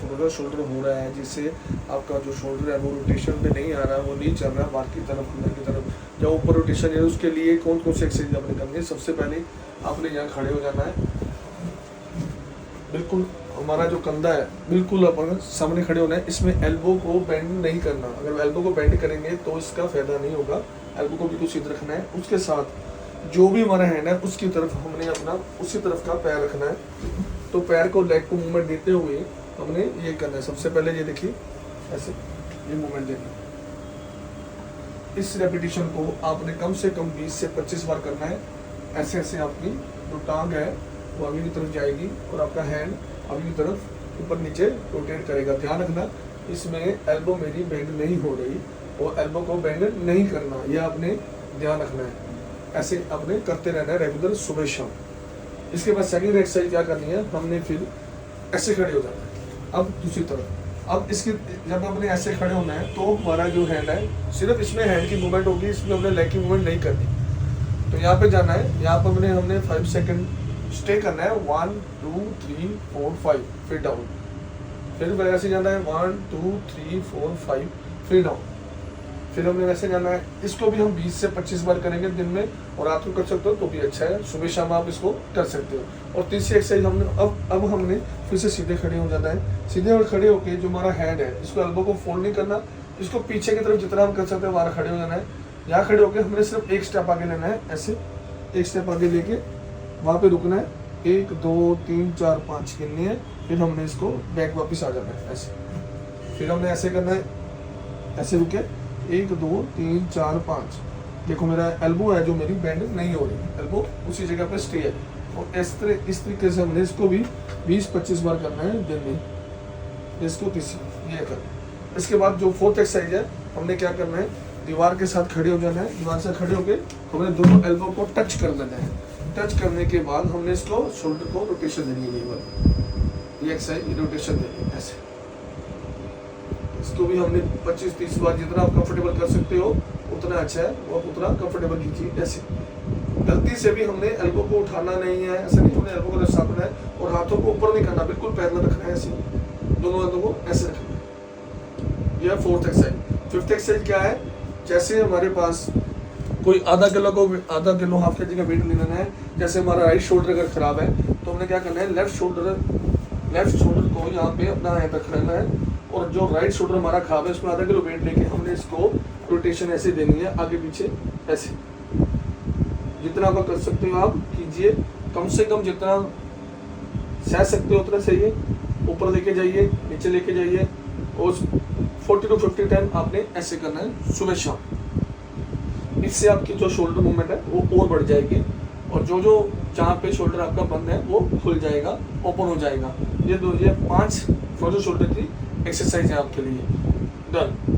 थोड़ा सा शोल्डर हो रहा है, जिससे आपका जो शोल्डर है वो रोटेशन पे नहीं आ रहा, वो नहीं चल रहा बाहर की तरफ अंदर की तरफ, या ऊपर रोटेशन है, उसके लिए कौन कौन सी एक्सरसाइज आपने करनी है। सबसे पहले आपने यहाँ खड़े हो जाना है, बिल्कुल हमारा जो कंधा है बिल्कुल अपन सामने खड़े होना है। इसमें एल्बो को बेंड नहीं करना, अगर एल्बो को बेंड करेंगे तो इसका फायदा नहीं होगा। एल्बो को बिल्कुल सीधा रखना है, उसके साथ जो भी हमारा हैंड है उसकी तरफ हमने अपना उसी तरफ का पैर रखना है। तो पैर को लेग को मूवमेंट देते हुए हमने ये करना है। सबसे पहले ये देखिए ऐसे ये मूवमेंट देना है। इस रेपिटेशन को आपने कम से कम 20 से 25 बार करना है। ऐसे ऐसे आपकी जो टांग है वो आगे की तरफ जाएगी और आपका हैंड आगे की तरफ ऊपर नीचे रोटेट करेगा। ध्यान रखना इसमें एल्बो मेरी बेंड नहीं हो रही और एल्बो को बेंड नहीं करना, यह आपने ध्यान रखना है। ऐसे आपने करते रहना है रेगुलर सुबह शाम। इसके बाद सेकंड एक्सरसाइज क्या करनी है, हमने फिर ऐसे खड़े हो जाना है। अब दूसरी तरफ, अब इसकी जब आपने ऐसे खड़े होना है तो हमारा जो हैंड है सिर्फ इसमें हैंड की मूवमेंट होगी, इसमें हमने लेग की मूवमेंट नहीं करनी। तो यहाँ पे जाना है, यहाँ पर हमने 5 सेकंड स्टे करना है। 1 2 3 4 5 फिर डाउन, फिर वैसे जाना है 1 2 3 4 5 फिर डाउन, फिर हमने वैसे जाना है। इसको भी हम 20 से 25 बार करेंगे दिन में, और रात को कर सकते हो तो भी अच्छा है, सुबह शाम आप इसको कर सकते हो। और तीसरी एक्सरसाइज हमने अब हमने फिर से सीधे खड़े हो जाना है। सीधे और खड़े होके जो हमारा हैंड है इसको एल्बो को फोल्ड नहीं करना, इसको पीछे की तरफ जितना हम कर सकते हैं हमारा खड़े हो जाना है। यहाँ खड़े होकर हमने सिर्फ एक स्टेप आगे लेना है, ऐसे एक स्टेप आगे लेके वहाँ पे रुकना है। 1 2 3 4 5 गिननी है, फिर हमने इसको बैक वापस आ जाना है ऐसे। फिर हमने ऐसे करना है, ऐसे रुके 1 2 3 4 5। देखो मेरा एल्बो है जो मेरी बेंड नहीं हो रही, एल्बो उसी जगह पे स्टे है। और इस तरीके से हमने इसको भी 20-25 बार करना है दिन में, इसको किसी ये कर। इसके बाद जो फोर्थ एक्सरसाइज है हमने क्या करना है, दीवार के साथ खड़े हो जाना है। दीवार से खड़े होकर हमने दोनों एल्बो को टच कर लेना है। टच करने के बाद हमने इसको शोल्डर को रोटेशन देनी है, ये एक्सरसाइज रोटेशन देनी है ऐसे। इसको भी हमने 25-30 बार जितना आप कंफर्टेबल कर सकते हो उतना अच्छा है, वो उतना कंफर्टेबल कीजिए ऐसे। गलती से भी हमने एल्बो को उठाना नहीं है, ऐसे नहीं, हमने एल्बो को साधना है और हाथों को ऊपर नहीं करना, बिल्कुल पैरेलल रखना है ऐसे, दोनों हाथों को ऐसे रखना है। यह फोर्थ एक्सरसाइज। फिफ्थ एक्सरसाइज क्या है, जैसे हमारे पास कोई आधा किलो हाफ के जी का वेट लेना है। जैसे हमारा राइट शोल्डर अगर खराब है तो हमने क्या करना है, लेफ्ट शोल्डर को यहाँ पे अपना यहाँ तक रखना है, और जो राइट शोल्डर हमारा खराब है उसमें आधा किलो वेट लेके हमने इसको रोटेशन ऐसे देनी है, आगे पीछे ऐसे। जितना आप कर सकते हो आप कीजिए, कम से कम जितना सह सकते हो उतना सही है। ऊपर लेके जाइए, नीचे लेके जाइए, और 40 to 50 टाइम आपने ऐसे करना है सुबह शाम। इससे आपकी जो शोल्डर मूवमेंट है वो और बढ़ जाएगी, और जो जहाँ पे शोल्डर आपका बंद है वो खुल जाएगा, ओपन हो जाएगा। ये 5 फ्रोजन शोल्डर की एक्सरसाइज है आपके लिए। डन।